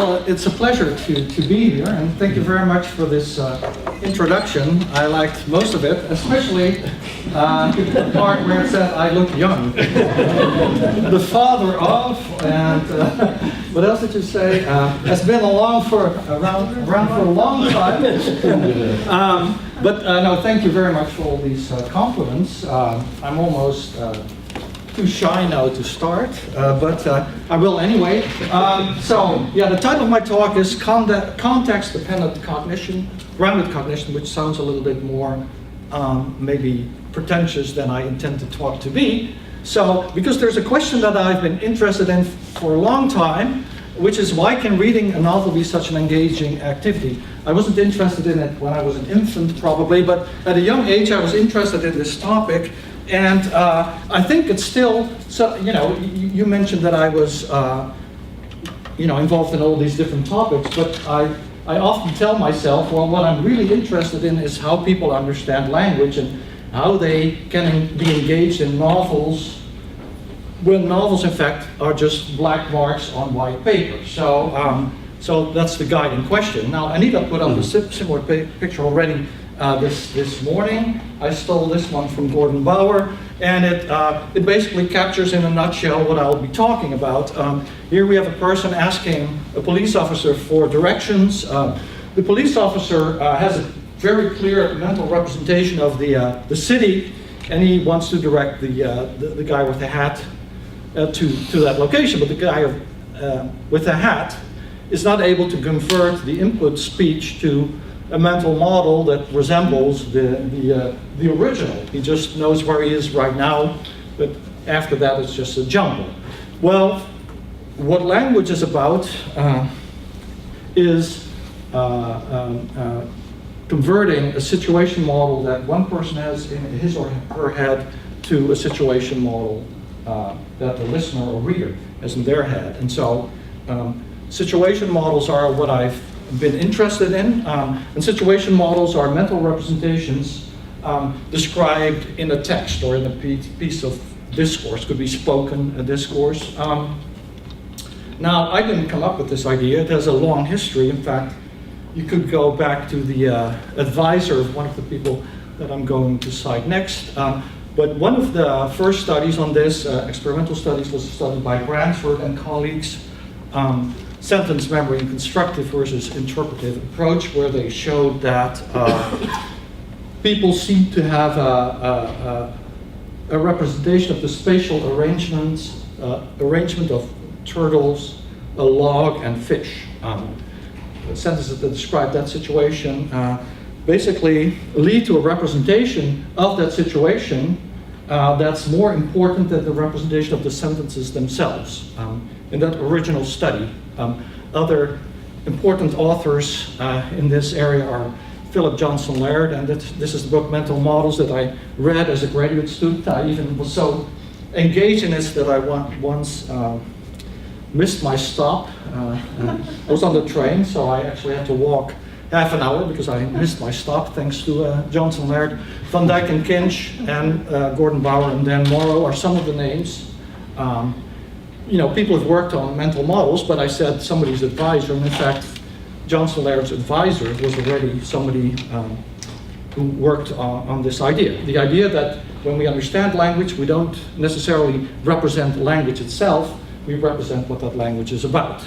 Well, it's a pleasure to be here, and thank you very much for this introduction. I liked most of it, especially the part where it said I look young. The father of, and what else did you say? Has been around for a long time. But no, thank you very much for all these compliments. I'm almost too shy now to start, but I will anyway. So, yeah, the title of my talk is Context-Dependent Cognition, Grounded Cognition, which sounds a little bit more maybe pretentious than I intend the talk to be. So, because there's a question that I've been interested in for a long time, which is why can reading a novel be such an engaging activity? I wasn't interested in it when I was an infant, probably, but at a young age I was interested in this topic. And I think it's still, so, you know, you mentioned that I was, you know, involved in all these different topics, but I often tell myself, well, what I'm really interested in is how people understand language and how they can be engaged in novels, when novels, in fact, are just black marks on white paper. So, so that's the guide in question. Now, Anita put up a similar picture already this morning. I stole this one from Gordon Bauer, and it basically captures in a nutshell what I'll be talking about. Here we have a person asking a police officer for directions. The police officer has a very clear mental representation of the city, and he wants to direct the guy with the hat to that location, but the guy with the hat is not able to convert the input speech to a mental model that resembles the original. He just knows where he is right now, but after that it's just a jumble. Well, what language is about is converting a situation model that one person has in his or her head to a situation model that the listener or reader has in their head. And so situation models are what I've been interested in, and situation models are mental representations described in a text or in a piece of discourse. Could be spoken, a discourse. Now, I didn't come up with this idea. It has a long history. In fact, you could go back to the advisor of one of the people that I'm going to cite next. But one of the first studies on this, experimental studies, was a study by Bransford and colleagues, sentence memory and constructive versus interpretive approach, where they showed that people seem to have a representation of the spatial arrangement of turtles, a log, and fish. Sentences that describe that situation basically lead to a representation of that situation that's more important than the representation of the sentences themselves. In that original study, other important authors in this area are Philip Johnson Laird, and this is the book Mental Models that I read as a graduate student. I even was so engaged in this that I once missed my stop. I was on the train, so I actually had to walk half an hour because I missed my stop, thanks to Johnson Laird. Van Dyck and Kinch and Gordon Bauer and Dan Morrow are some of the names. You know, people have worked on mental models, but I said somebody's advisor, and in fact, Johnson Laird's advisor was already somebody who worked on this idea. The idea that when we understand language, we don't necessarily represent language itself, we represent what that language is about.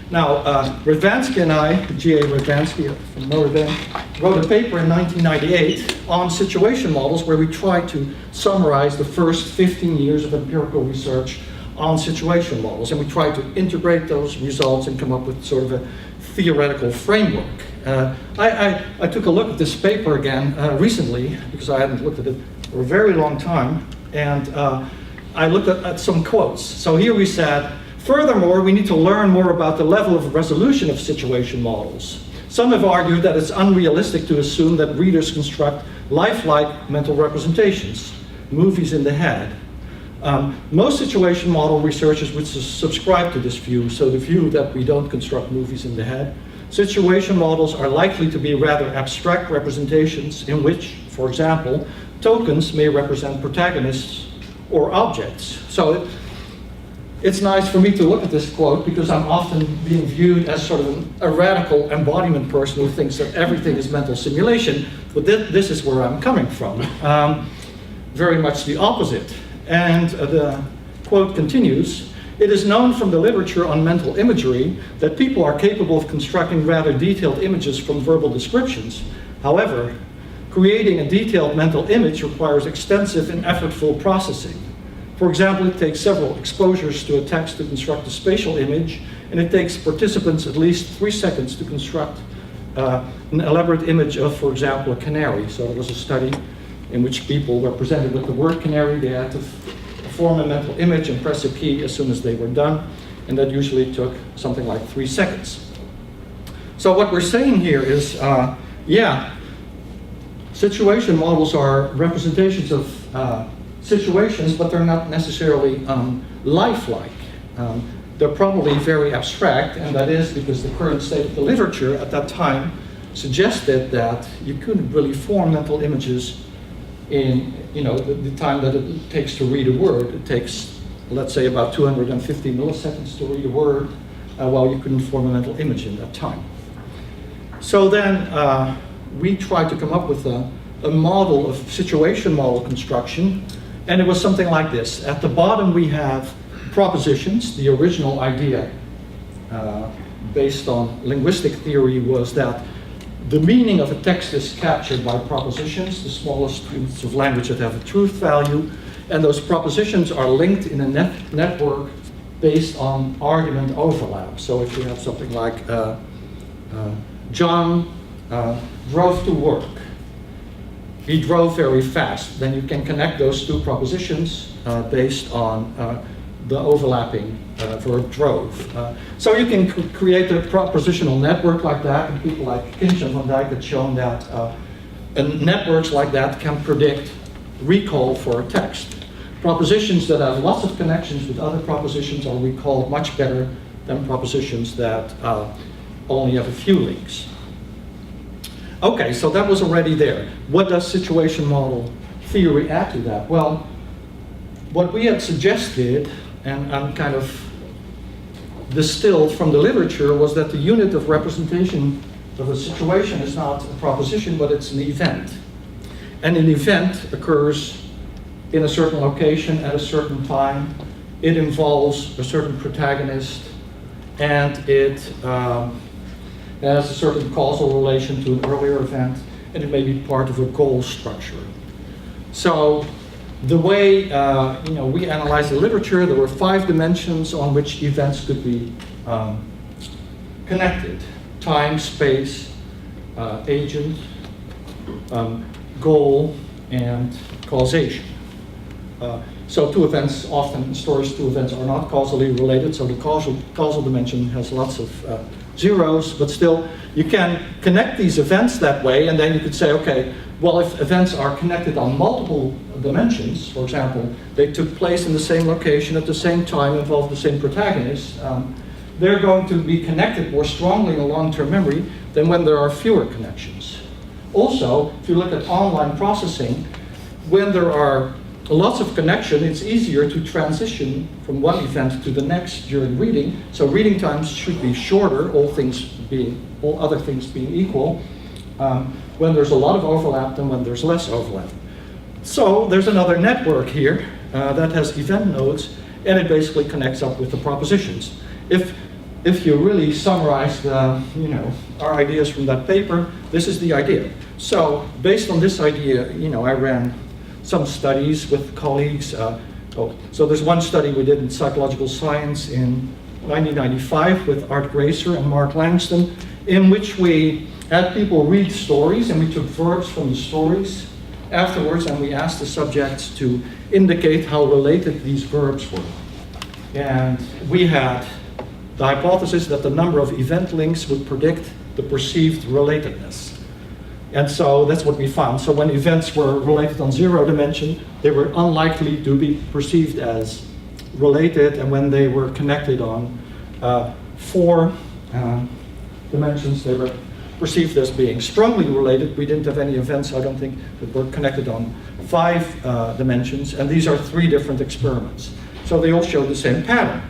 Now, Radvansky and I, G.A. Radvansky from Notre Dame, wrote a paper in 1998 on situation models where we tried to summarize the first 15 years of empirical research on situation models, and we tried to integrate those results and come up with sort of a theoretical framework. I took a look at this paper again recently, because I hadn't looked at it for a very long time, and I looked at some quotes. So here we said, furthermore, we need to learn more about the level of resolution of situation models. Some have argued that it's unrealistic to assume that readers construct lifelike mental representations, movies in the head. Most situation model researchers would subscribe to this view, so the view that we don't construct movies in the head. Situation models are likely to be rather abstract representations in which, for example, tokens may represent protagonists or objects. So it's nice for me to look at this quote because I'm often being viewed as sort of a radical embodiment person who thinks that everything is mental simulation, but this is where I'm coming from. Very much the opposite. And the quote continues, "It is known from the literature on mental imagery that people are capable of constructing rather detailed images from verbal descriptions. However, creating a detailed mental image requires extensive and effortful processing. For example, it takes several exposures to a text to construct a spatial image, and it takes participants at least 3 seconds to construct an elaborate image of, for example, a canary." So there was a study in which people were presented with the word canary. They had to form a mental image and press a key as soon as they were done, and that usually took something like 3 seconds. So what we're saying here is, situation models are representations of situations, but they're not necessarily lifelike. They're probably very abstract, and that is because the current state of the literature at that time suggested that you couldn't really form mental images in the time that it takes to read a word. It takes, let's say, about 250 milliseconds to read a word, while you couldn't form a mental image in that time. So then we tried to come up with a model of situation model construction, and it was something like this. At the bottom we have propositions. The original idea based on linguistic theory was that the meaning of a text is captured by propositions, the smallest units of language that have a truth value, and those propositions are linked in a network based on argument overlap. So if you have something like John drove to work, he drove very fast, then you can connect those two propositions based on the overlapping verb drove. So you can create a propositional network like that, and people like Kinch and Van Dijk have shown that networks like that can predict recall for a text. Propositions that have lots of connections with other propositions are recalled much better than propositions that only have a few links. Okay, so that was already there. What does situation model theory add to that? Well, what we had suggested, and kind of distilled from the literature, was that the unit of representation of a situation is not a proposition, but it's an event. And an event occurs in a certain location at a certain time. It involves a certain protagonist, and it has a certain causal relation to an earlier event, and it may be part of a goal structure. So the way we analyzed the literature, there were 5 dimensions on which events could be connected: time, space, agent, goal, and causation. So 2 events, often in stories, 2 events are not causally related, so the causal dimension has lots of zeros, but still you can connect these events that way, and then you could say, okay, well, if events are connected on multiple dimensions, for example, they took place in the same location at the same time, involve the same protagonist, they're going to be connected more strongly in long-term memory than when there are fewer connections. Also, if you look at online processing, when there are lots of connection, it's easier to transition from one event to the next during reading. So reading times should be shorter, all other things being equal, when there's a lot of overlap than when there's less overlap. So there's another network here that has event nodes, and it basically connects up with the propositions. If you really summarize our ideas from that paper, this is the idea. So based on this idea, I ran some studies with colleagues. So there's one study we did in psychological science in 1995 with Art Gracer and Mark Langston, in which we had people read stories, and we took verbs from the stories afterwards, and we asked the subjects to indicate how related these verbs were. And we had the hypothesis that the number of event links would predict the perceived relatedness. And so that's what we found. So when events were related on 0 dimension, they were unlikely to be perceived as related, and when they were connected on 4 dimensions, they were perceived as being strongly related. We didn't have any events, I don't think, that were connected on 5 dimensions, and these are 3 different experiments. So they all show the same pattern.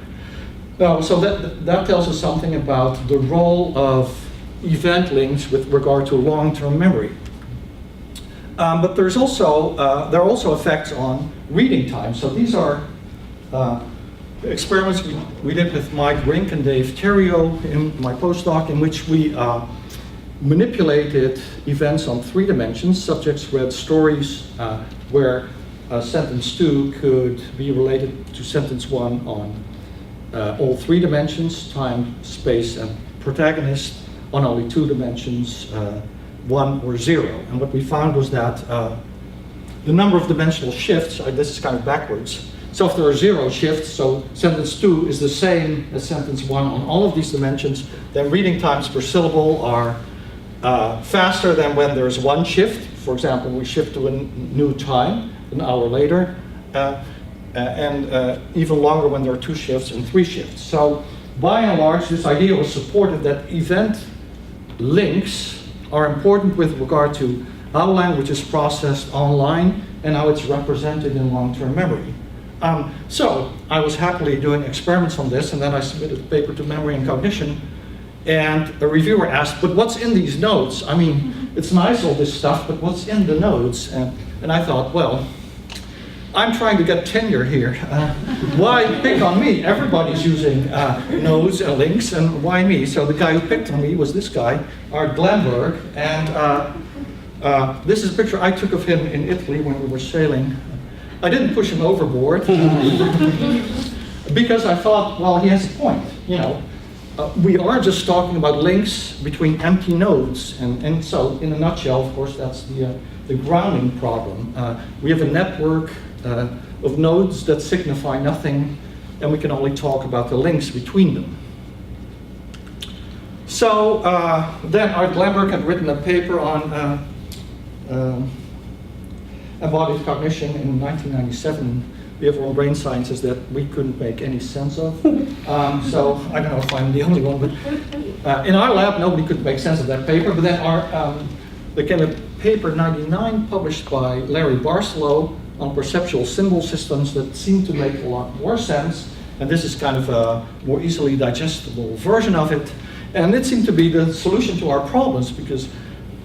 No, so that tells us something about the role of event links with regard to long-term memory. But there are also effects on reading time. So these are experiments we did with Mike Rink and Dave Terrio in my postdoc, in which we manipulated events on 3 dimensions. Subjects read stories where sentence 2 could be related to sentence 1 on all 3 dimensions, time, space, and protagonist, on only 2 dimensions, 1 or 0. And what we found was that the number of dimensional shifts, this is kind of backwards, so if there are 0 shifts, so sentence 2 is the same as sentence 1 on all of these dimensions, then reading times per syllable are faster than when there's 1 shift. For example, we shift to a new time an hour later, and even longer when there are 2 shifts and 3 shifts. So by and large, this idea was supported that event links are important with regard to how language is processed online and how it's represented in long-term memory. So I was happily doing experiments on this, and then I submitted a paper to Memory and Cognition, and a reviewer asked, but what's in these notes? I mean, it's nice all this stuff, but what's in the notes? And I thought, well, I'm trying to get tenure here. Why pick on me? Everybody's using nodes and links, and why me? So the guy who picked on me was this guy, Art Glenberg, and this is a picture I took of him in Italy when we were sailing. I didn't push him overboard because I thought, well, he has a point. You know, we are just talking about links between empty nodes, and so in a nutshell, of course, that's the grounding problem. We have a network of nodes that signify nothing, and we can only talk about the links between them. So then Art Glenberg had written a paper on embodied cognition in 1997, behavioral brain sciences, that we couldn't make any sense of. So I don't know if I'm the only one, but in our lab, nobody could make sense of that paper. But then there came a paper 99 published by Larry Barcelow on perceptual symbol systems that seemed to make a lot more sense. And this is kind of a more easily digestible version of it. And it seemed to be the solution to our problems, because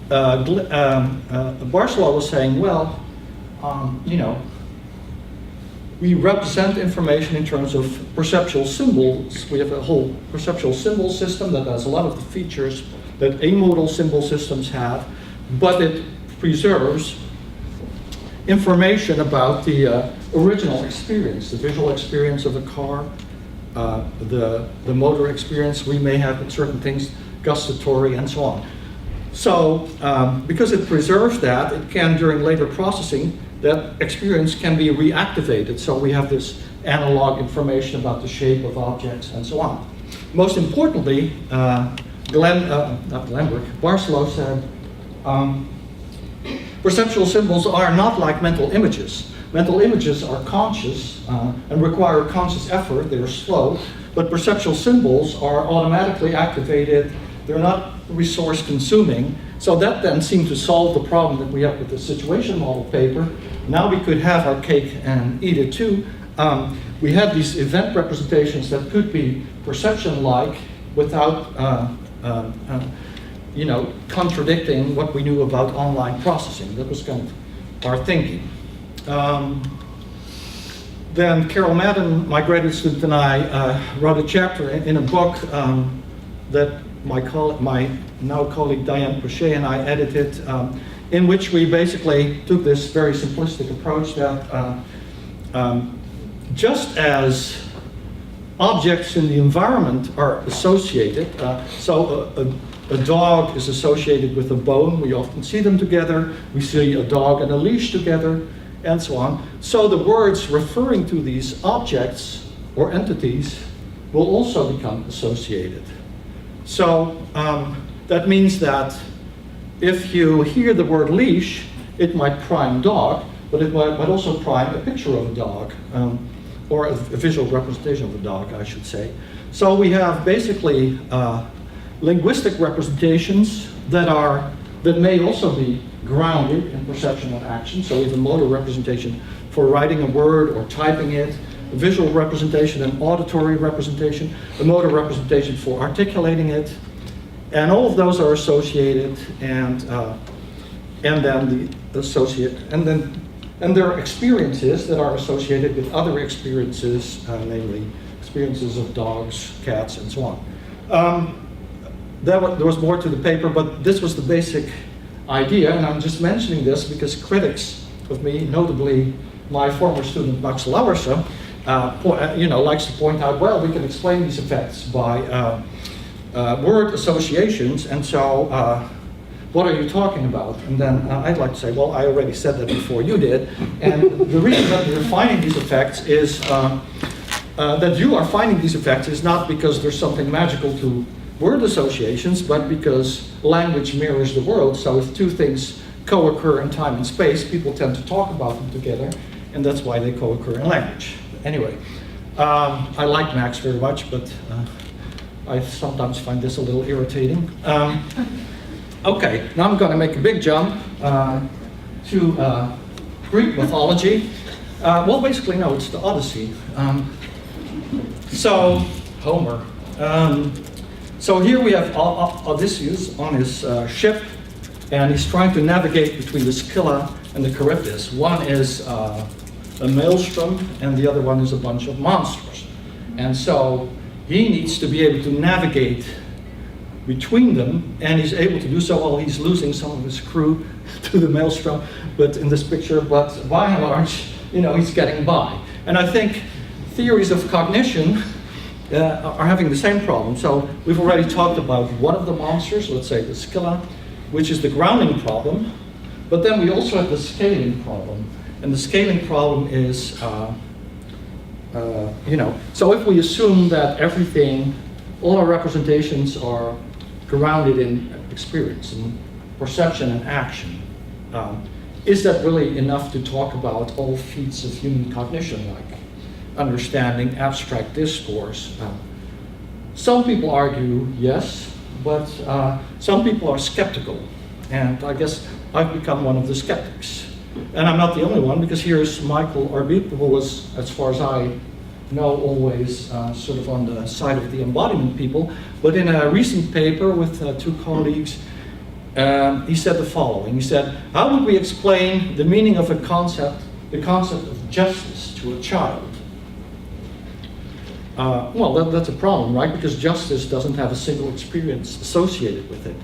Barcelow was saying, well, you know, we represent information in terms of perceptual symbols. We have a whole perceptual symbol system that has a lot of the features that amodal symbol systems have, but it preserves information about the original experience, the visual experience of a car, the motor experience we may have in certain things, gustatory, and so on. So because it preserves that, it can, during later processing, that experience can be reactivated. So we have this analog information about the shape of objects and so on. Most importantly, Barcelow said, perceptual symbols are not like mental images. Mental images are conscious and require conscious effort. They're slow, but perceptual symbols are automatically activated. They're not resource consuming. So that then seemed to solve the problem that we have with the situation model paper. Now we could have our cake and eat it too. We had these event representations that could be perception-like without you know, contradicting what we knew about online processing. That was kind of our thinking. Then Carol Madden, my graduate student, and I wrote a chapter in a book that my now colleague Diane Pochet and I edited, in which we basically took this very simplistic approach that just as objects in the environment are associated, so a dog is associated with a bone. We often see them together. We see a dog and a leash together, and so on. So the words referring to these objects or entities will also become associated. So that means that if you hear the word leash, it might prime dog, but it might also prime a picture of a dog, or a visual representation of a dog, I should say. So we have basically linguistic representations that may also be grounded in perception and action. So we have a motor representation for writing a word or typing it, a visual representation, an auditory representation, a motor representation for articulating it, and all of those are associated, and then the associate, and there are experiences that are associated with other experiences, namely experiences of dogs, cats, and so on. There was more to the paper, but this was the basic idea, and I'm just mentioning this because critics of me, notably my former student Max Lauwersen, likes to point out, well, we can explain these effects by word associations, and so what are you talking about? And then I'd like to say, well, I already said that before you did, and the reason that we're finding these effects is that you are finding these effects is not because there's something magical to word associations, but because language mirrors the world. So if two things co-occur in time and space, people tend to talk about them together, and that's why they co-occur in language. Anyway, I like Max very much, but I sometimes find this a little irritating. Okay, now I'm going to make a big jump to Greek mythology. Well, basically, no, it's the Odyssey. So, Homer. So here we have Odysseus on his ship, and he's trying to navigate between the Scylla and the Charybdis. One is a maelstrom, and the other one is a bunch of monsters. And so he needs to be able to navigate between them, and he's able to do so while he's losing some of his crew to the maelstrom, but in this picture, but by and large, he's getting by. And I think theories of cognition are having the same problem. So we've already talked about one of the monsters, let's say the Scylla, which is the grounding problem, but then we also have the scaling problem. And the scaling problem is, so if we assume that all our representations are grounded in experience and perception and action, is that really enough to talk about all feats of human cognition, like understanding, abstract discourse? Some people argue yes, but some people are skeptical. And I guess I've become one of the skeptics. And I'm not the only one, because here's Michael Arbut, who was, as far as I know, always sort of on the side of the embodiment people. But in a recent paper with two colleagues, he said the following. He said, how would we explain the meaning of the concept of justice to a child? Well, that's a problem, right? Because justice doesn't have a single experience associated with it.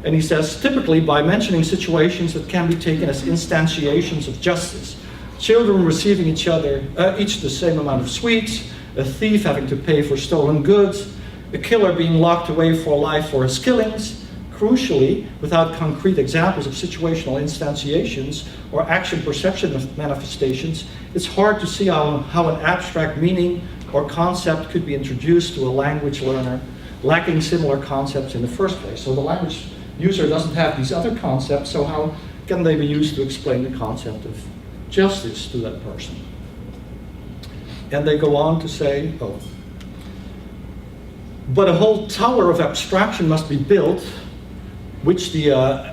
And he says, typically by mentioning situations that can be taken as instantiations of justice, children receiving each the same amount of sweets, a thief having to pay for stolen goods, a killer being locked away for life for his killings, crucially, without concrete examples of situational instantiations or action perception of manifestations, it's hard to see how an abstract meaning or concept could be introduced to a language learner lacking similar concepts in the first place. So the language user doesn't have these other concepts, so how can they be used to explain the concept of justice to that person? And they go on to say, but a whole tower of abstraction must be built, which the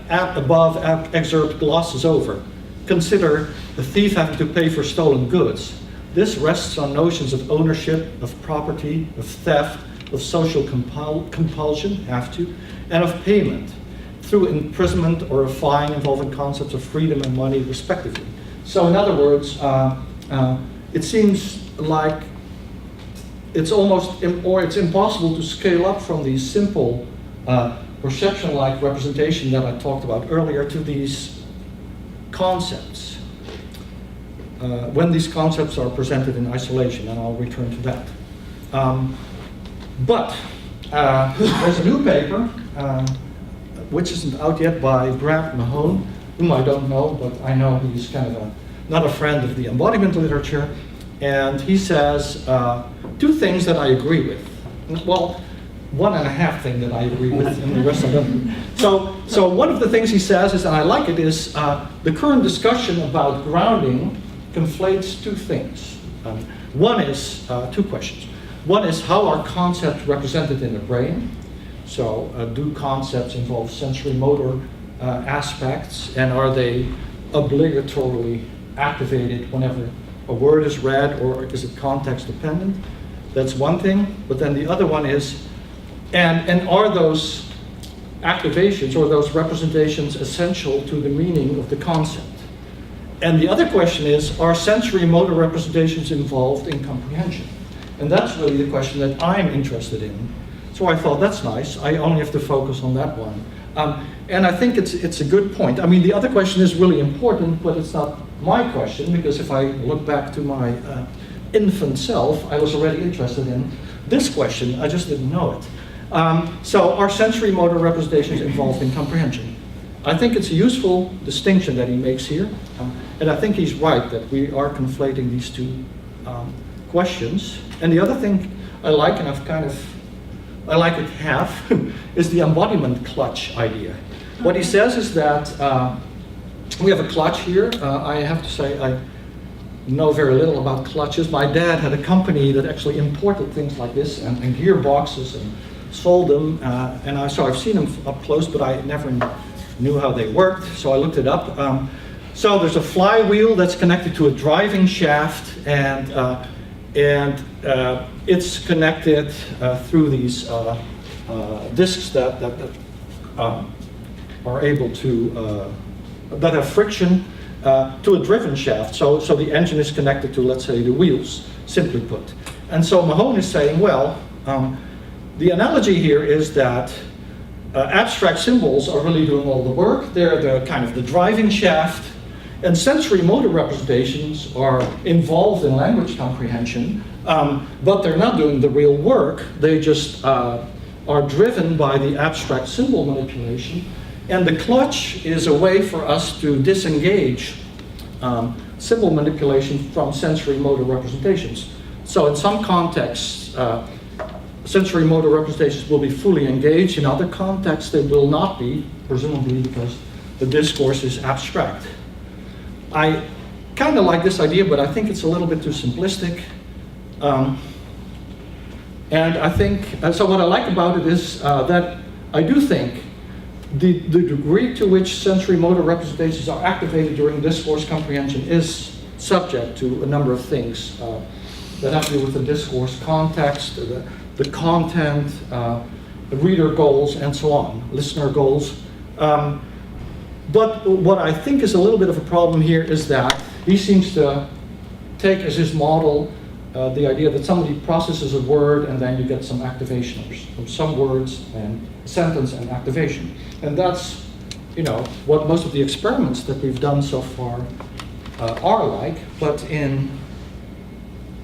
above excerpt glosses over. Consider the thief having to pay for stolen goods. This rests on notions of ownership, of property, of theft, of social compulsion, and of payment, through imprisonment or a fine, involving concepts of freedom and money, respectively. So in other words, it seems like it's impossible to scale up from these simple perception-like representation that I talked about earlier to these concepts. When these concepts are presented in isolation, and I'll return to that. But there's a new paper, which isn't out yet, by Mahone, whom I don't know, but I know he's kind of not a friend of the embodiment literature, and he says two things that I agree with. Well, one and a half thing that I agree with, and the rest I don't. So one of the things he says is, and I like it, is the current discussion about grounding conflates two things. One is two questions. One is, how are concepts represented in the brain? So do concepts involve sensory motor aspects, and are they obligatorily activated whenever a word is read, or is it context dependent? That's one thing. But then the other one is, and are those activations or those representations essential to the meaning of the concept? And the other question is, are sensory motor representations involved in comprehension? And that's really the question that I'm interested in. So I thought, that's nice. I only have to focus on that one. And I think it's a good point. I mean, the other question is really important, but it's not my question, because if I look back to my infant self, I was already interested in this question. I just didn't know it. So are sensory motor representations involved in comprehension? I think it's a useful distinction that he makes here. And I think he's right that we are conflating these two questions. And the other thing I like, and I like it half, is the embodiment clutch idea. What he says is that we have a clutch here. I have to say I know very little about clutches. My dad had a company that actually imported things like this and gearboxes and sold them. So I've seen them up close, but I never knew how they worked. So I looked it up. So there's a flywheel that's connected to a driving shaft, and it's connected through these discs that are able to, that have friction to a driven shaft. So the engine is connected to, let's say, the wheels, simply put. And so Mahone is saying, well, the analogy here is that abstract symbols are really doing all the work. They're the kind of the driving shaft. And sensory motor representations are involved in language comprehension, but they're not doing the real work. They just are driven by the abstract symbol manipulation. And the clutch is a way for us to disengage symbol manipulation from sensory motor representations. So in some contexts, sensory motor representations will be fully engaged. In other contexts, they will not be, presumably because the discourse is abstract. I kind of like this idea, but I think it's a little bit too simplistic. And I think, so what I like about it is that I do think the degree to which sensory motor representations are activated during discourse comprehension is subject to a number of things that have to do with the discourse context, the content, the reader goals, and so on, listener goals. But what I think is a little bit of a problem here is that he seems to take as his model the idea that somebody processes a word and then you get some activation of some words and sentence and activation. And that's, what most of the experiments that we've done so far are like. But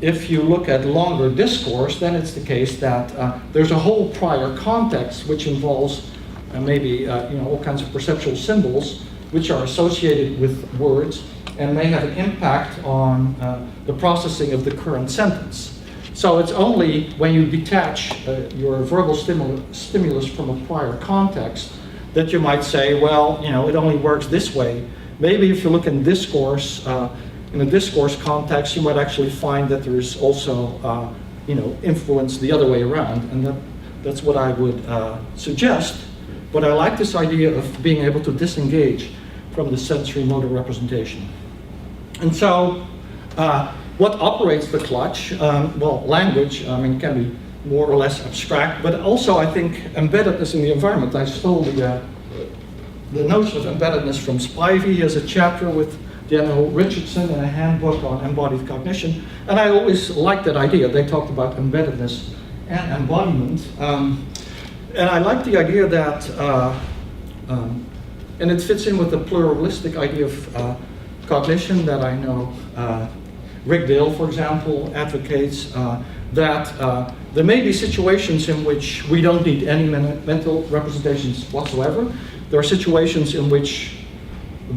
if you look at longer discourse, then it's the case that there's a whole prior context which involves maybe all kinds of perceptual symbols which are associated with words and may have an impact on the processing of the current sentence. So it's only when you detach your verbal stimulus from a prior context that you might say, well, it only works this way. Maybe if you look in discourse, in a discourse context, you might actually find that there is also, influence the other way around, and that's what I would suggest. But I like this idea of being able to disengage from the sensory motor representation. And so, what operates the clutch? Well, language, can be more or less abstract, but also I think embeddedness in the environment. I stole the notion of embeddedness from Spivey. He has a chapter with Daniel Richardson in a handbook on embodied cognition, and I always liked that idea. They talked about embeddedness and embodiment. And I like the idea that, and it fits in with the pluralistic idea of cognition that I know Rick Dale, for example, advocates, that there may be situations in which we don't need any mental representations whatsoever. There are situations in which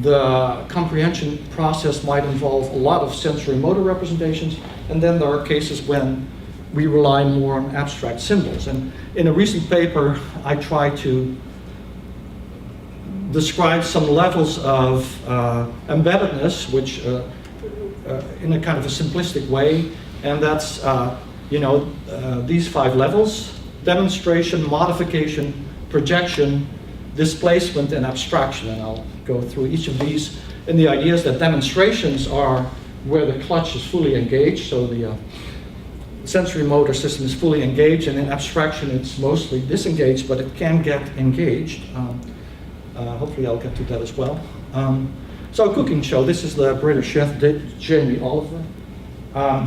the comprehension process might involve a lot of sensory motor representations, and then there are cases when we rely more on abstract symbols. And in a recent paper, I try to describe some levels of embeddedness, which in a kind of a simplistic way, and that's these 5 levels: demonstration, modification, projection, displacement, and abstraction. And I'll go through each of these. And the idea is that demonstrations are where the clutch is fully engaged, so the sensory motor system is fully engaged, and in abstraction it's mostly disengaged, but it can get engaged. Hopefully I'll get to that as well. So a cooking show, this is the British chef, Jamie Oliver,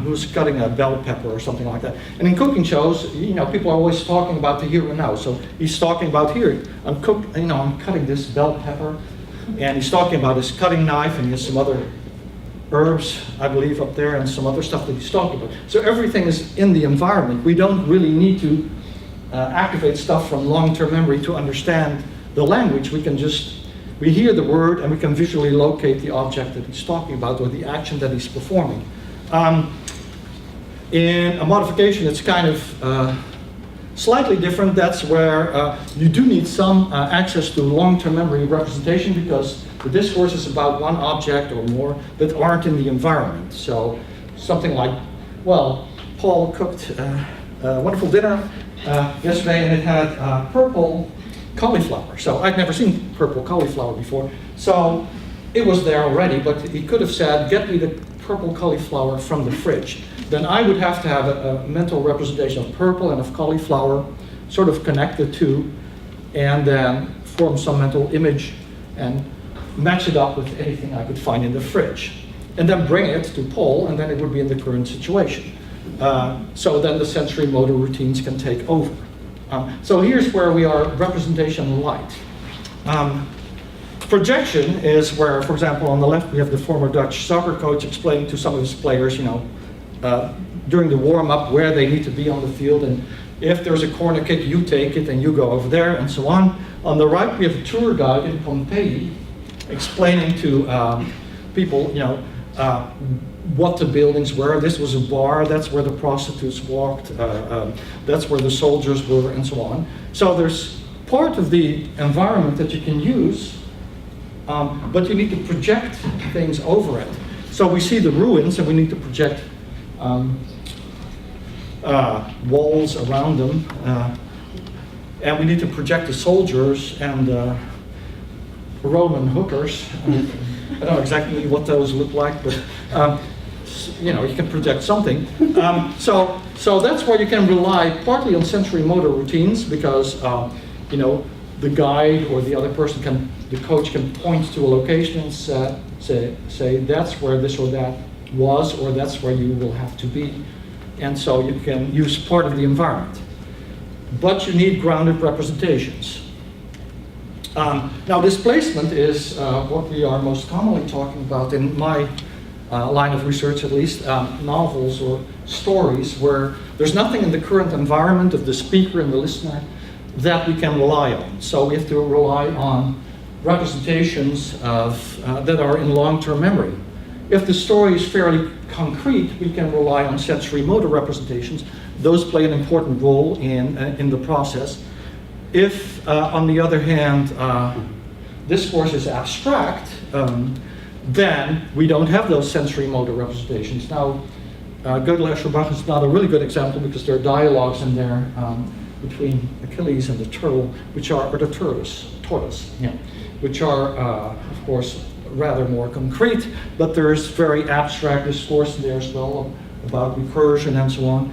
who's cutting a bell pepper or something like that. And in cooking shows, you know, people are always talking about the here and now. So he's talking about here, I'm cutting this bell pepper, and he's talking about his cutting knife, and he has some other herbs, I believe, up there, and some other stuff that he's talking about. So everything is in the environment. We don't really need to activate stuff from long-term memory to understand the language. We hear the word and we can visually locate the object that he's talking about or the action that he's performing. In a modification, it's kind of slightly different. That's where you do need some access to long-term memory representation, because the discourse is about one object or more that aren't in the environment. So something like, well, Paul cooked a wonderful dinner yesterday, and it had purple cauliflower. So I'd never seen purple cauliflower before. So it was there already, but he could have said, get me the purple cauliflower from the fridge. Then I would have to have a mental representation of purple and of cauliflower, sort of connect the two, and then form some mental image and match it up with anything I could find in the fridge. And then bring it to Paul, and then it would be in the current situation. So then the sensory motor routines can take over. So here's where we are representation light. Projection is where, for example, on the left we have the former Dutch soccer coach explaining to some of his players, you know, during the warm-up where they need to be on the field, and if there's a corner kick, you take it and you go over there, and so on. On the right we have a tour guide in Pompeii explaining to people, you know, what the buildings were. This was a bar, that's where the prostitutes walked, that's where the soldiers were, and so on. So there's part of the environment that you can use, but you need to project things over it. So we see the ruins, and we need to project walls around them, and we need to project the soldiers and Roman hookers. I don't know exactly what those look like, but you know, you can project something. So that's where you can rely partly on sensory motor routines, because you know, the guide or the other person the coach can point to a location and say that's where this or that was, or that's where you will have to be. And so you can use part of the environment. But you need grounded representations. Now displacement is what we are most commonly talking about in my line of research, at least, novels or stories where there's nothing in the current environment of the speaker and the listener that we can rely on. So we have to rely on representations that are in long-term memory. If the story is fairly concrete, we can rely on sensory motor representations. Those play an important role in the process. If, on the other hand, discourse is abstract, then we don't have those sensory motor representations. Now, Gödel-Escherbach is not a really good example, because there are dialogues in there between Achilles and the turtle, or the tortoise, yeah, which are, of course, rather more concrete, but there's very abstract discourse in there as well about recursion and so on.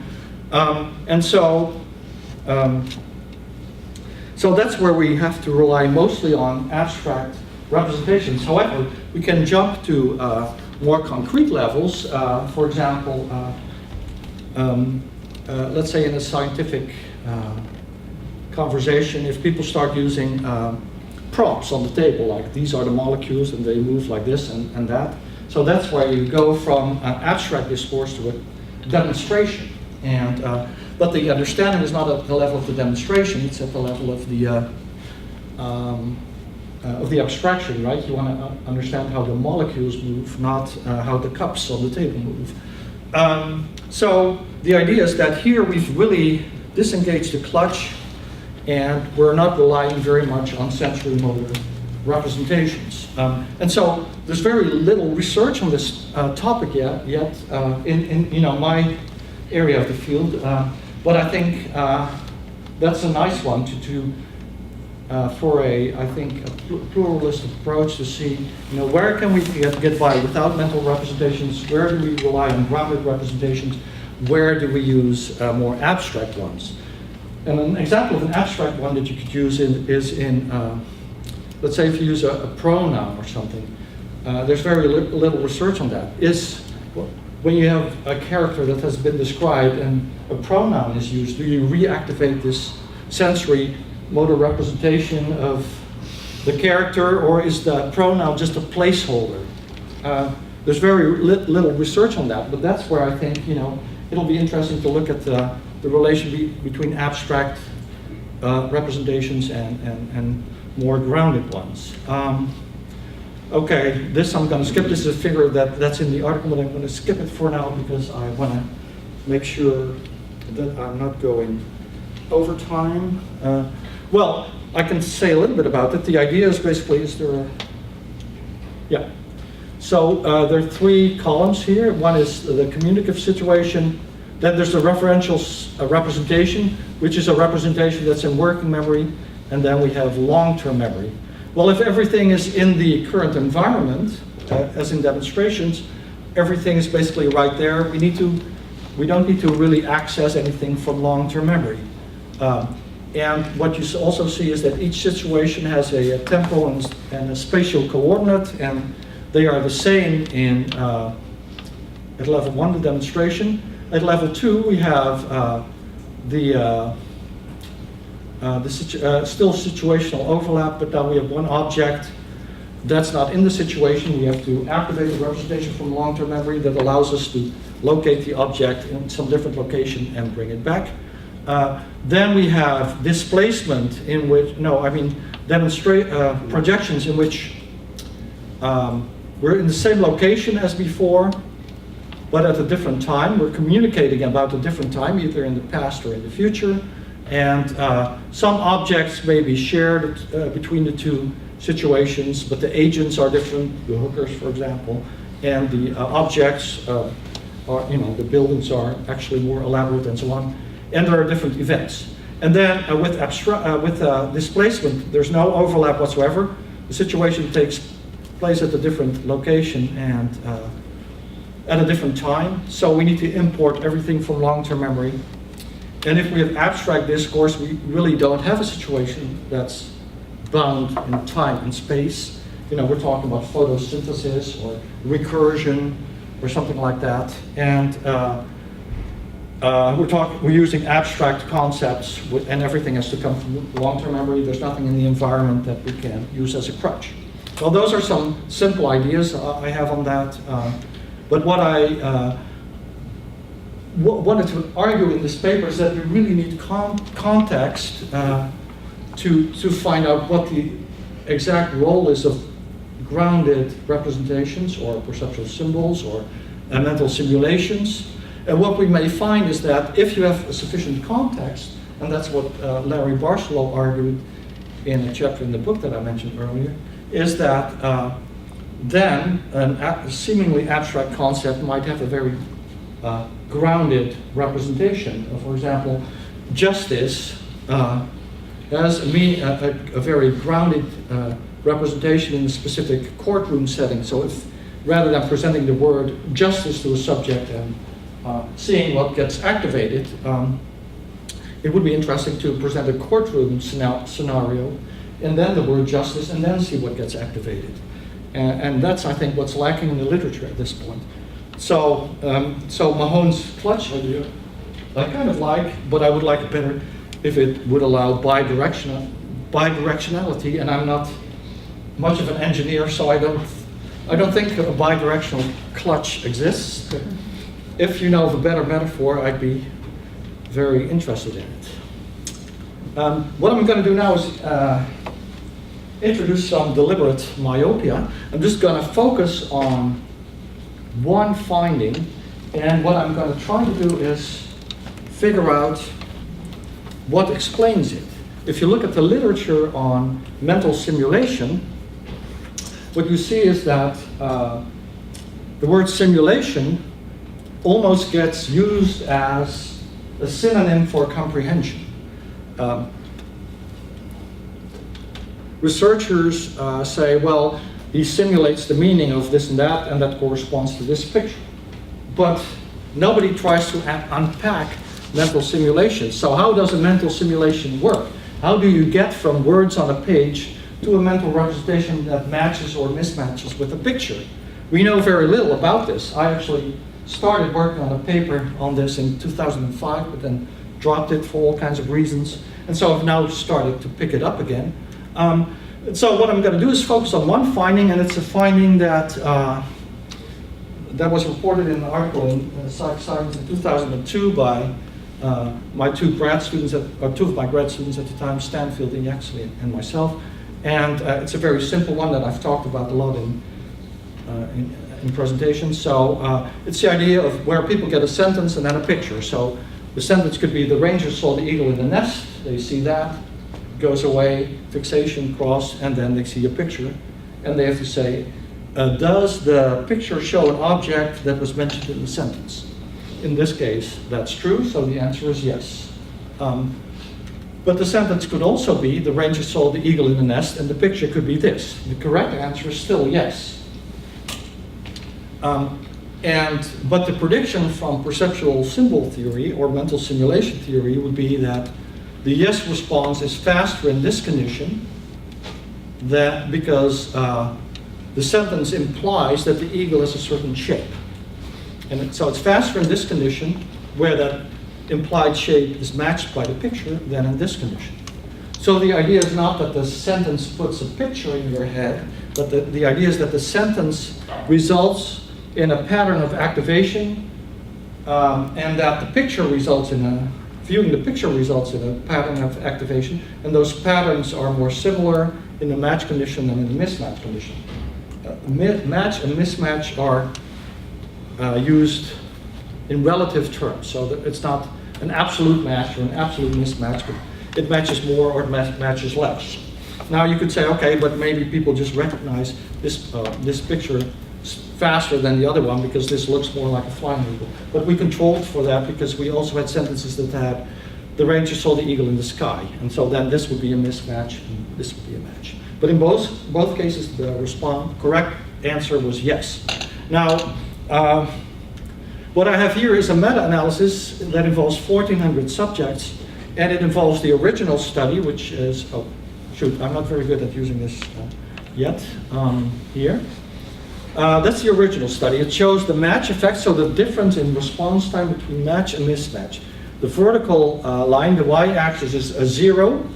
So that's where we have to rely mostly on abstract representations. However, we can jump to more concrete levels. For example, let's say in a scientific conversation, if people start using props on the table, like these are the molecules and they move like this and that. So that's where you go from abstract discourse to a demonstration. But the understanding is not at the level of the demonstration, it's at the level of the abstraction, right? You want to understand how the molecules move, not how the cups on the table move. So the idea is that here we've really disengaged the clutch, and we're not relying very much on sensory motor representations. And so there's very little research on this topic yet in my area of the field. But I think that's a nice one to for I think, a pluralistic approach to see, where can we get by without mental representations? Where do we rely on grounded representations? Where do we use more abstract ones? And an example of an abstract one that you could use is in, let's say if you use a pronoun or something. There's very little research on that. When you have a character that has been described and a pronoun is used, do you reactivate this sensory motor representation of the character, or is the pronoun just a placeholder? There's very little research on that, but that's where I think, it'll be interesting to look at the relation between abstract representations and more grounded ones. Okay, this I'm going to skip. This is a figure that's in the article, but I'm going to skip it for now because I want to make sure that I'm not going over time. Well, I can say a little bit about it. The idea is basically, So there are three columns here. One is the communicative situation. Then there's the referential representation, which is a representation that's in working memory. And then we have long-term memory. Well, if everything is in the current environment, as in demonstrations, everything is basically right there. We don't need to really access anything from long-term memory. And what you also see is that each situation has a temporal and a spatial coordinate, and they are the same at level 1, the demonstration. At level 2, we have still situational overlap, but now we have one object that's not in the situation. We have to activate the representation from long-term memory that allows us to locate the object in some different location and bring it back. Then we have displacement in which, projections in which we're in the same location as before, but at a different time. We're communicating about a different time, either in the past or in the future. And some objects may be shared between the two situations, but the agents are different, the hookers, for example, and the objects the buildings are actually more elaborate and so on. And there are different events. And then with displacement, there's no overlap whatsoever. The situation takes place at a different location and at a different time. So we need to import everything from long-term memory. And if we have abstract discourse, we really don't have a situation that's bound in time and space. We're talking about photosynthesis or recursion or something like that. And we're using abstract concepts, and everything has to come from long-term memory. There's nothing in the environment that we can use as a crutch. Well, those are some simple ideas I have on that. But what I wanted to argue in this paper is that we really need context to find out what the exact role is of grounded representations or perceptual symbols or mental simulations. And what we may find is that if you have a sufficient context, and that's what Larry Barcelow argued in a chapter in the book that I mentioned earlier, is that then a seemingly abstract concept might have a very grounded representation. For example, justice has a very grounded representation in a specific courtroom setting. So if rather than presenting the word justice to a subject and seeing what gets activated, it would be interesting to present a courtroom scenario and then the word justice and then see what gets activated. And that's, I think, what's lacking in the literature at this point. So Mahone's clutch idea, I kind of like, but I would like it better if it would allow bidirectionality, and I'm not much of an engineer, so I don't think a bidirectional clutch exists. If you know of a better metaphor, I'd be very interested in it. What I'm going to do now is introduce some deliberate myopia. I'm just going to focus on one finding, and what I'm going to try to do is figure out what explains it. If you look at the literature on mental simulation, what you see is that the word simulation almost gets used as a synonym for comprehension. researchers say, well, he simulates the meaning of this and that corresponds to this picture. But nobody tries to unpack mental simulation. So how does a mental simulation work? How do you get from words on a page to a mental representation that matches or mismatches with a picture? We know very little about this. I actually started working on a paper on this in 2005, but then dropped it for all kinds of reasons. And so I've now started to pick it up again. So what I'm going to do is focus on one finding, and it's a finding that that was reported in an article in Psych Science in 2002 by my two grad students, two of my grad students at the time, Stanfield and Yaxley and myself. And it's a very simple one that I've talked about a lot in presentations. So it's the idea of where people get a sentence and then a picture. So the sentence could be, the ranger saw the eagle in the nest. They see that, goes away, fixation, cross, and then they see a picture. And they have to say, does the picture show an object that was mentioned in the sentence? In this case, that's true, so the answer is yes. But the sentence could also be, the ranger saw the eagle in the nest, and the picture could be this. The correct answer is still yes. But the prediction from perceptual symbol theory or mental simulation theory would be that the yes response is faster in this condition because the sentence implies that the eagle is a certain shape. And so it's faster in this condition where that implied shape is matched by the picture than in this condition. So the idea is not that the sentence puts a picture in your head, but the idea is that the sentence results in a pattern of activation, and that the picture results in viewing the picture results in a pattern of activation, and those patterns are more similar in the match condition than in the mismatch condition. Match and mismatch are used in relative terms, so that it's not an absolute match or an absolute mismatch, but it matches more or it matches less. Now you could say, okay, but maybe people just recognize this picture faster than the other one because this looks more like a flying eagle. But we controlled for that because we also had sentences that had the ranger saw the eagle in the sky, and so then this would be a mismatch and this would be a match. But in both cases, the correct answer was yes. Now, what I have here is a meta-analysis that involves 1,400 subjects, and it involves the original study, which is, oh, shoot, I'm not very good at using this yet, here. That's the original study. It shows the match effect, so the difference in response time between match and mismatch. The vertical line, the y-axis, is a 0,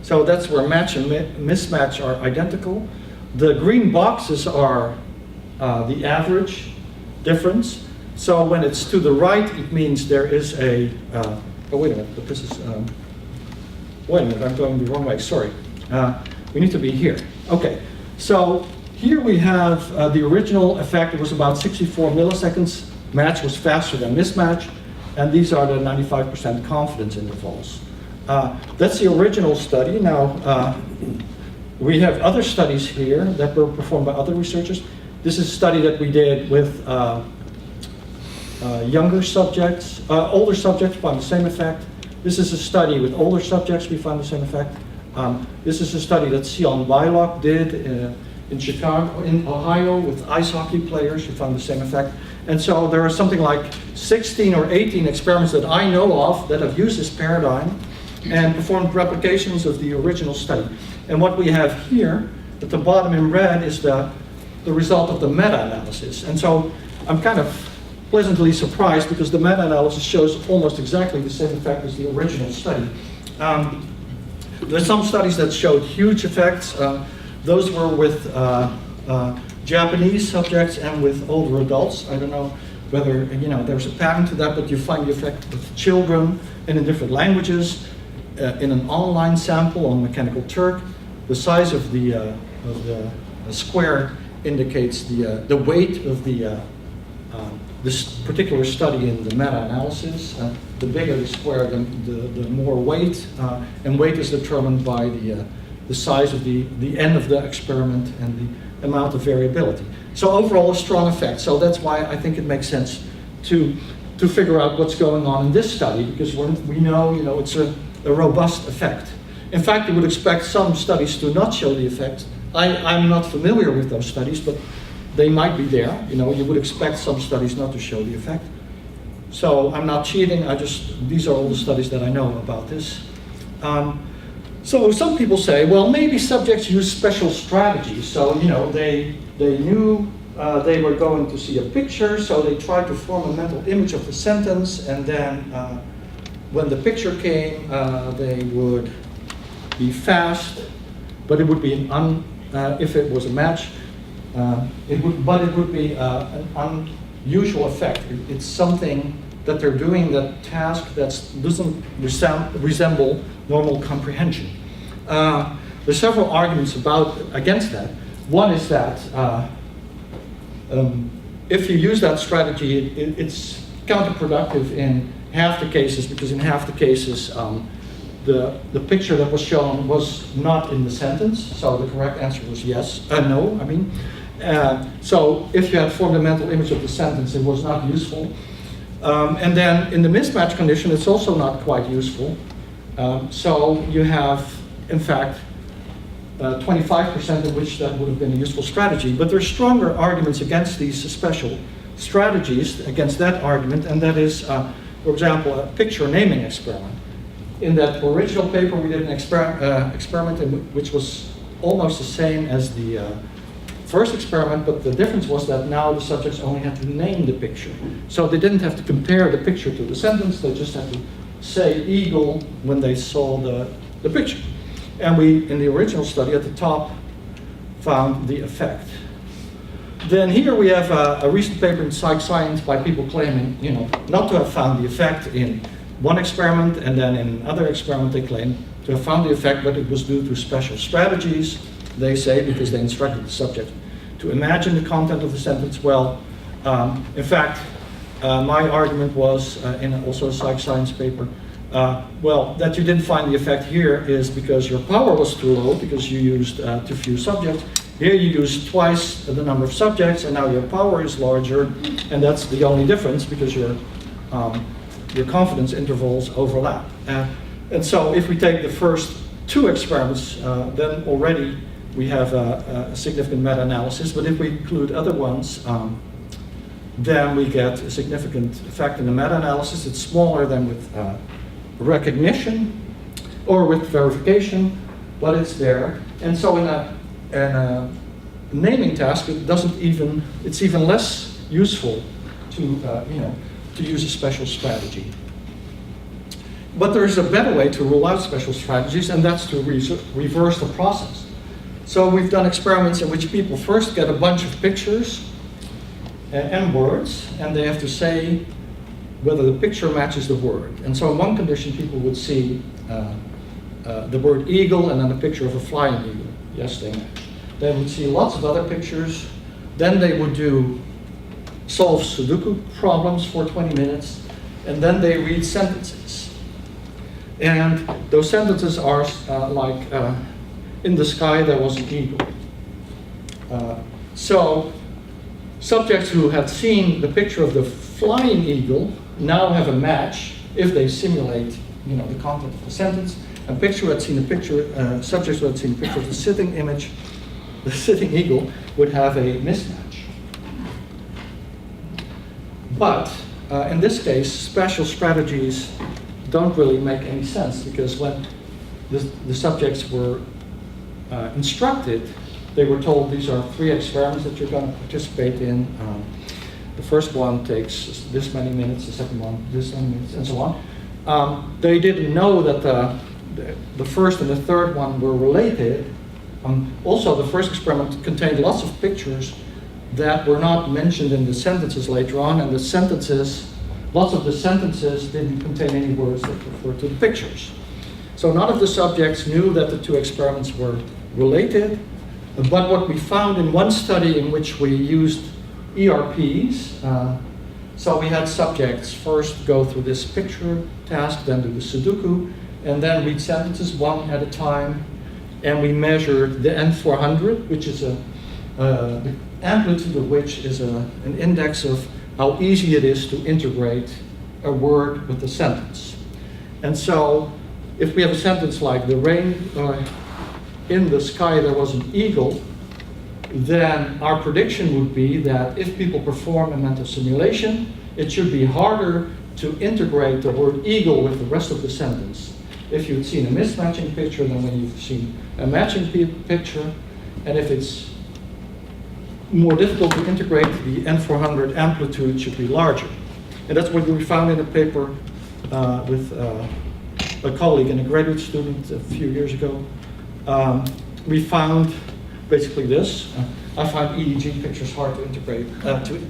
so that's where match and mismatch are identical. The green boxes are the average difference. So when it's to the right, it means there is a, oh wait a minute, but this is, wait a minute, I'm going the wrong way, sorry. We need to be here. Okay, so here we have the original effect. It was about 64 milliseconds. Match was faster than mismatch, and these are the 95% confidence intervals. That's the original study. Now, we have other studies here that were performed by other researchers. This is a study that we did with younger subjects, older subjects found the same effect. This is a study with older subjects, we found the same effect. This is a study that Sion Weilock did in Chicago, in Ohio, with ice hockey players who found the same effect. And so there are something like 16 or 18 experiments that I know of that have used this paradigm and performed replications of the original study. And what we have here at the bottom in red is the result of the meta-analysis. And so I'm kind of pleasantly surprised because the meta-analysis shows almost exactly the same effect as the original study. There's some studies that showed huge effects. Those were with Japanese subjects and with older adults. I don't know whether, there's a pattern to that, but you find the effect with children and in different languages. In an online sample on Mechanical Turk, the size of the square indicates the weight of this particular study in the meta-analysis. The bigger the square, the more weight, and weight is determined by the size of the end of the experiment and the amount of variability. So overall, a strong effect. So that's why I think it makes sense to figure out what's going on in this study, because we know, it's a robust effect. In fact, you would expect some studies to not show the effect. I'm not familiar with those studies, but they might be there. You know, you would expect some studies not to show the effect. So I'm not cheating, these are all the studies that I know about this. So some people say, well, maybe subjects use special strategies. So, you know, they knew they were going to see a picture, so they tried to form a mental image of the sentence, and then when the picture came, they would be fast, but it would be if it was a match, it would be an unusual effect. It's something that they're doing, that task that doesn't resemble normal comprehension. There's several arguments against that. One is that if you use that strategy, it's counterproductive in half the cases, because in half the cases, the picture that was shown was not in the sentence, so the correct answer was no, I mean. So if you had formed a mental image of the sentence, it was not useful. And then in the mismatch condition, it's also not quite useful. So you have, in fact, 25% in which that would have been a useful strategy. But there's stronger arguments against these special strategies, against that argument, and that is, for example, a picture naming experiment. In that original paper, we did an experiment which was almost the same as the first experiment, but the difference was that now the subjects only had to name the picture. So they didn't have to compare the picture to the sentence, they just had to say eagle when they saw the picture. And we, in the original study at the top, found the effect. Then here we have a recent paper in Psych Science by people claiming, you know, not to have found the effect in one experiment, and then in another experiment they claim to have found the effect, but it was due to special strategies, they say, because they instructed the subject to imagine the content of the sentence. Well, in fact, my argument was, in also a Psych Science paper, well, that you didn't find the effect here is because your power was too low, because you used too few subjects. Here you use twice the number of subjects, and now your power is larger, and that's the only difference, because your confidence intervals overlap. And so if we take the first two experiments, then already we have a significant meta-analysis, but if we include other ones, then we get a significant effect in the meta-analysis. It's smaller than with recognition or with verification, but it's there. And so in a naming task, it's even less useful to use a special strategy. But there's a better way to rule out special strategies, and that's to reverse the process. So we've done experiments in which people first get a bunch of pictures and words, and they have to say whether the picture matches the word. And so in one condition, people would see the word eagle and then a picture of a flying eagle. Yes, they match. They would see lots of other pictures. Then they would solve Sudoku problems for 20 minutes, and then they read sentences. And those sentences are like, in the sky there was an eagle. So subjects who had seen the picture of the flying eagle now have a match if they simulate, the content of the sentence. And subjects who had seen a picture of the sitting image, the sitting eagle, would have a mismatch. But in this case, special strategies don't really make any sense, because when the subjects were instructed, they were told these are 3 experiments that you're going to participate in. The first one takes this many minutes, the second one this many minutes, and so on. They didn't know that the first and the third one were related. Also, the first experiment contained lots of pictures that were not mentioned in the sentences later on, and lots of the sentences didn't contain any words that refer to the pictures. So none of the subjects knew that the 2 experiments were related, but what we found in one study in which we used ERPs, so we had subjects first go through this picture task, then do the Sudoku, and then read sentences one at a time, and we measured the N400, which is the amplitude of which is an index of how easy it is to integrate a word with a sentence. And so if we have a sentence like the rain in the sky there was an eagle, then our prediction would be that if people perform a mental simulation, it should be harder to integrate the word eagle with the rest of the sentence. If you've seen a mismatching picture than when you've seen a matching picture, and if it's more difficult to integrate, the N400 amplitude should be larger. And that's what we found in a paper with a colleague and a graduate student a few years ago. We found basically this. I find EEG pictures hard to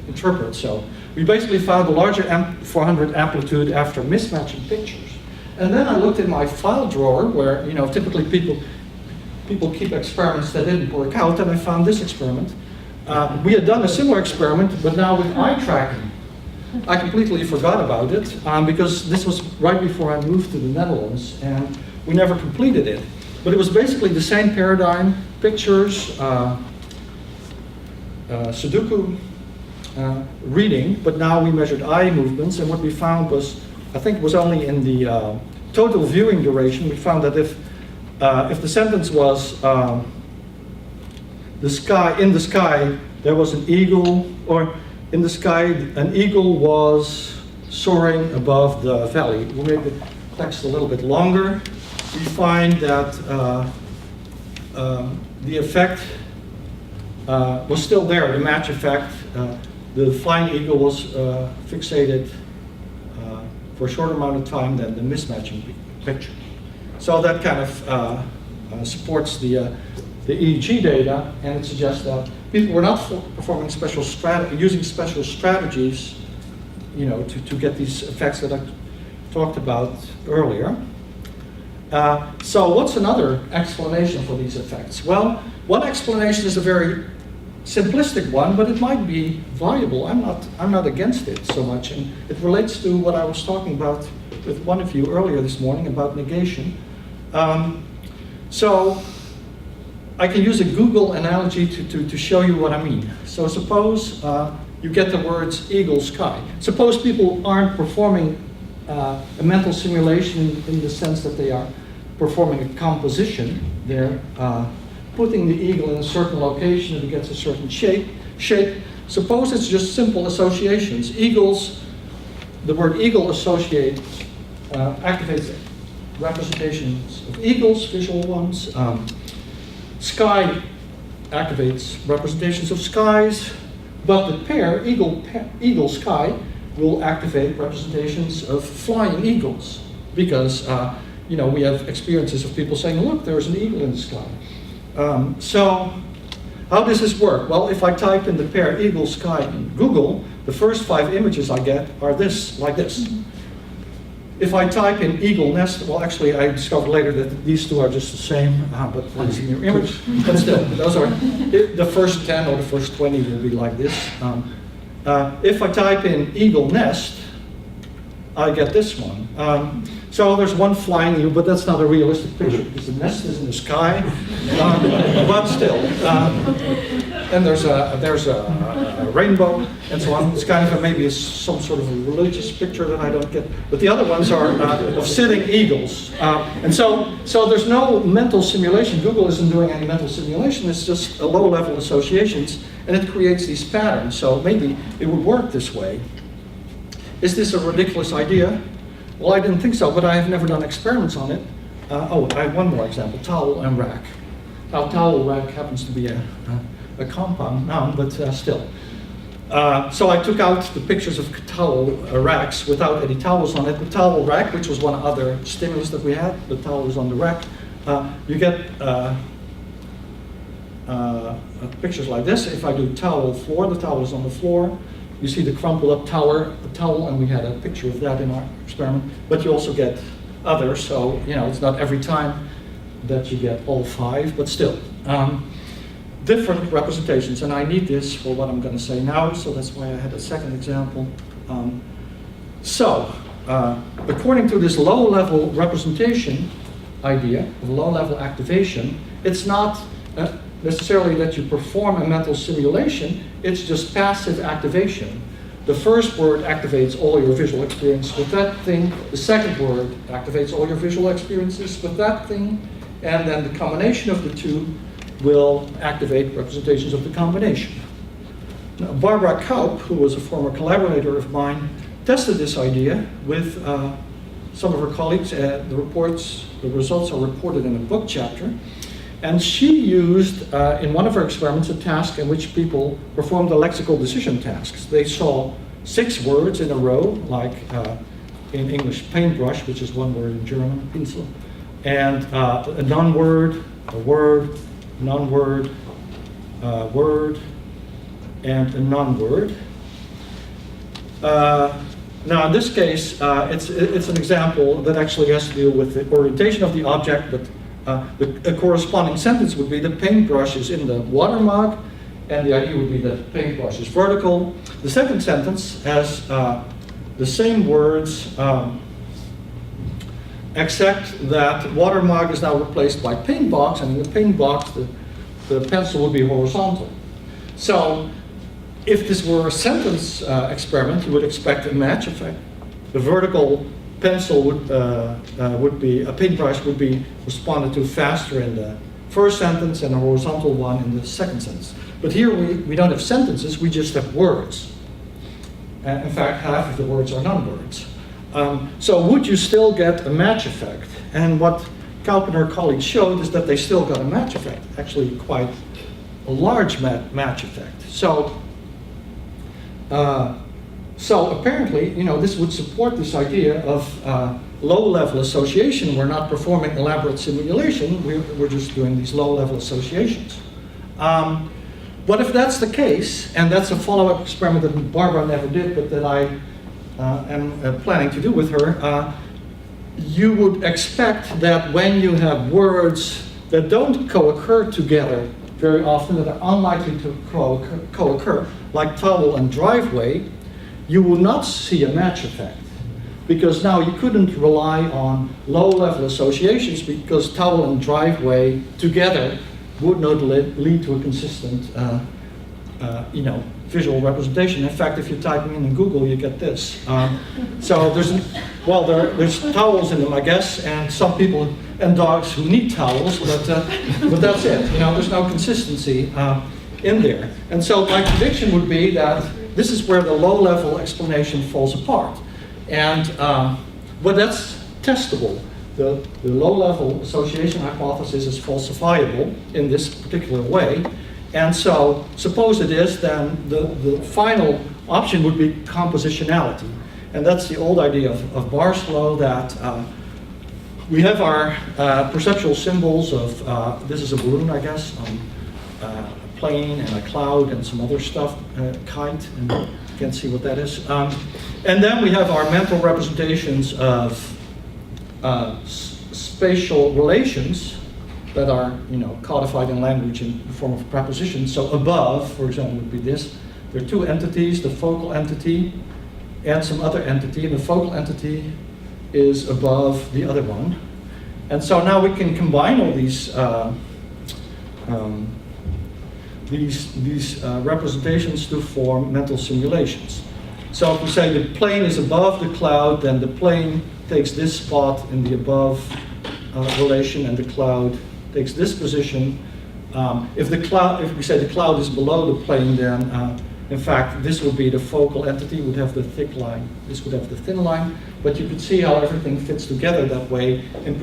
interpret. So we basically found a larger N400 amplitude after mismatching pictures. And then I looked in my file drawer where, typically people keep experiments that didn't work out, and I found this experiment. We had done a similar experiment, but now with eye tracking. I completely forgot about it because this was right before I moved to the Netherlands, and we never completed it. But it was basically the same paradigm, pictures, Sudoku reading, but now we measured eye movements, and what we found was, I think it was only in the total viewing duration, we found that if the sentence was in the sky there was an eagle, or in the sky an eagle was soaring above the valley. We'll make the text a little bit longer. We find that the effect was still there, the match effect. The flying eagle was fixated for a shorter amount of time than the mismatching picture. So that kind of supports the EEG data, and it suggests that people were not performing using special strategies, to get these effects that I talked about earlier. So what's another explanation for these effects? Well, one explanation is a very simplistic one, but it might be viable. I'm not against it so much, and it relates to what I was talking about with one of you earlier this morning about negation. So I can use a Google analogy to show you what I mean. So suppose you get the words eagle sky. Suppose people aren't performing a mental simulation in the sense that they are performing a composition. They're putting the eagle in a certain location and it gets a certain shape. Suppose it's just simple associations. The word eagle activates representations of eagles, visual ones. Sky activates representations of skies, but the pair, eagle sky, will activate representations of flying eagles, because we have experiences of people saying, look, there's an eagle in the sky. So how does this work? Well, if I type in the pair eagle sky in Google, the first 5 images I get are like this. If I type in eagle nest, well, actually I discovered later that these two are just the same, but one is in your image. But still, those are, the first 10 or the first 20 will be like this. If I type in eagle nest, I get this one. So there's one flying eagle, but that's not a realistic picture because the nest is in the sky, but still. And there's a rainbow and so on. It's kind of maybe some sort of a religious picture that I don't get. But the other ones are of sitting eagles. And so there's no mental simulation. Google isn't doing any mental simulation. It's just a low-level associations, and it creates these patterns. So maybe it would work this way. Is this a ridiculous idea? Well, I didn't think so, but I have never done experiments on it. I have one more example, towel and rack. Now, towel rack happens to be a compound noun, but still. So I took out the pictures of towel racks without any towels on it. The towel rack, which was one other stimulus that we had, the towel was on the rack. You get pictures like this. If I do towel floor, the towel is on the floor. You see the crumpled up towel, and we had a picture of that in our experiment. But you also get others, so it's not every time that you get all 5, but still. Different representations, and I need this for what I'm going to say now, so that's why I had a second example. According to this low-level representation idea, of low-level activation, it's not necessarily that you perform a mental simulation, it's just passive activation. the first word activates all your visual experience with that thing, the second word activates all your visual experiences with that thing, and then the combination of the two will activate representations of the combination. Now, Barbara Kaup, who was a former collaborator of mine, tested this idea with some of her colleagues. The results are reported in a book chapter. And she used, in one of her experiments, a task in which people performed the lexical decision tasks. They saw 6 words in a row, like in English, paintbrush, which is one word in German, Pinsel, and a non-word, a word, non-word, word, and a non-word. Now, in this case, it's an example that actually has to do with the orientation of the object, but the corresponding sentence would be the paintbrush is in the water mug, and the idea would be that the paintbrush is vertical. The second sentence has the same words, except that water mug is now replaced by paint box, and in the paint box, the pencil would be horizontal. So, if this were a sentence experiment, you would expect a match effect. The vertical pencil would be, a paintbrush would be responded to faster in the first sentence and a horizontal one in the second sentence. But here we don't have sentences, we just have words. In fact, half of the words are non-words. So would you still get a match effect? And what Kaup and her colleagues showed is that they still got a match effect, actually quite a large match effect. So apparently, this would support this idea of low-level association. We're not performing elaborate simulation, we're just doing these low-level associations. But if that's the case, and that's a follow-up experiment that Barbara never did, but that I am planning to do with her, you would expect that when you have words that don't co-occur together very often, that are unlikely to co-occur, like towel and driveway, you will not see a match effect. Because now you couldn't rely on low-level associations, because towel and driveway together would not lead to a consistent visual representation. In fact, if you're typing in Google, you get this. So there's towels in them, I guess, and some people and dogs who need towels, but that's it. There's no consistency in there. And so my prediction would be that this is where the low-level explanation falls apart. And but that's testable. The low-level association hypothesis is falsifiable in this particular way. And so, suppose it is, then the final option would be compositionality. And that's the old idea of Barr's law, that we have our perceptual symbols of, this is a balloon, I guess, a plane and a cloud and some other stuff, kite, and you can't see what that is. And then we have our mental representations of spatial relations that are, codified in language in the form of prepositions. So above, for example, would be this. There are 2 entities, the focal entity and some other entity, and the focal entity is above the other one. And so now we can combine all these representations to form mental simulations. So if we say the plane is above the cloud, then the plane takes this spot in the above relation, and the cloud takes this position. If we say the cloud is below the plane, then in fact this would be the focal entity, would have the thick line, this would have the thin line, but you could see how everything fits together that way in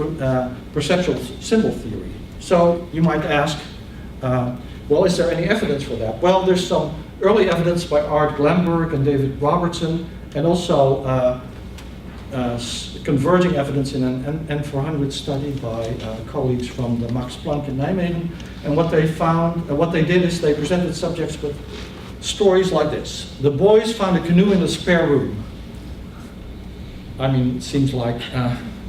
perceptual symbol theory. So you might ask, well, is there any evidence for that? Well, there's some early evidence by Art Glenberg and David Robertson, and also converging evidence in an N400 study by colleagues from the Max Planck in Nijmegen. And what they found, what they did is they presented subjects with stories like this. The boys found a canoe in the spare room. I mean, it seems like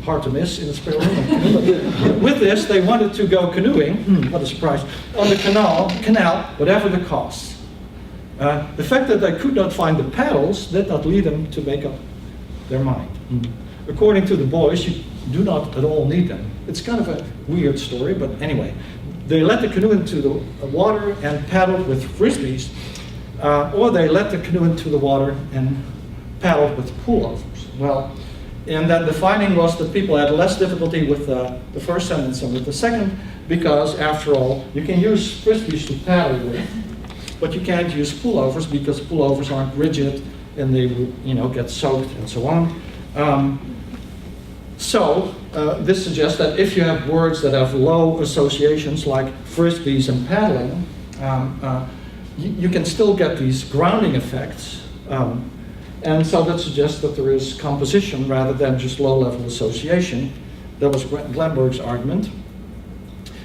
hard to miss in a spare room. With this, they wanted to go canoeing, what a surprise, on the canal, whatever the cost. The fact that they could not find the paddles did not lead them to make up their mind. According to the boys, you do not at all need them. It's kind of a weird story, but anyway. They let the canoe into the water and paddled with frisbees or they let the canoe into the water and paddled with pullovers. Well, and then the finding was that people had less difficulty with the first sentence than with the second, because after all, you can use frisbees to paddle with, but you can't use pullovers because pullovers aren't rigid and they get soaked and so on. This suggests that if you have words that have low associations like frisbees and paddling, you can still get these grounding effects. And so that suggests that there is composition rather than just low-level association. That was Glenberg's argument.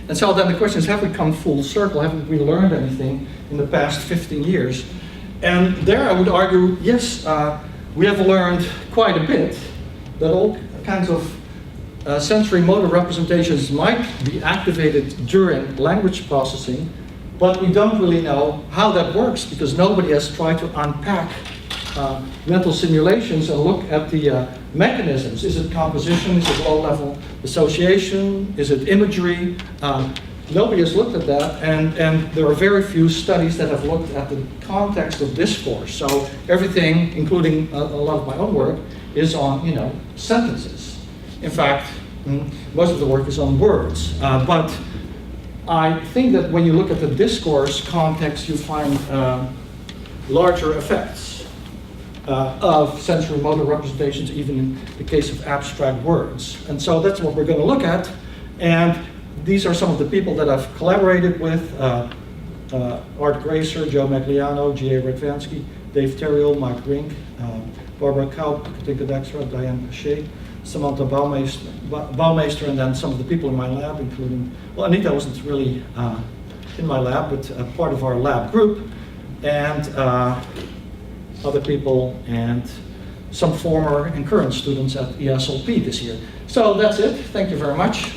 And so then the question is, have we come full circle? Haven't we learned anything in the past 15 years? And there I would argue, yes, we have learned quite a bit, that all kinds of sensory motor representations might be activated during language processing, but we don't really know how that works because nobody has tried to unpack mental simulations and look at the mechanisms. Is it composition? Is it low-level association? Is it imagery? Nobody has looked at that, and there are very few studies that have looked at the context of discourse. So everything, including a lot of my own work, is on sentences. In fact, most of the work is on words. But I think that when you look at the discourse context, you find larger effects of sensory motor representations, even in the case of abstract words. And so that's what we're going to look at. And these are some of the people that I've collaborated with. Art Gracer, Joe Magliano, G.A. Radvansky, Dave Terriel, Mike Rink, Barbara Kaup, Katinka Dextra, Diane Cachet, Samantha Baumeister, and then some of the people in my lab, including, well, Anita wasn't really in my lab, but part of our lab group, and other people, and some former and current students at ESLP this year. So that's it. Thank you very much.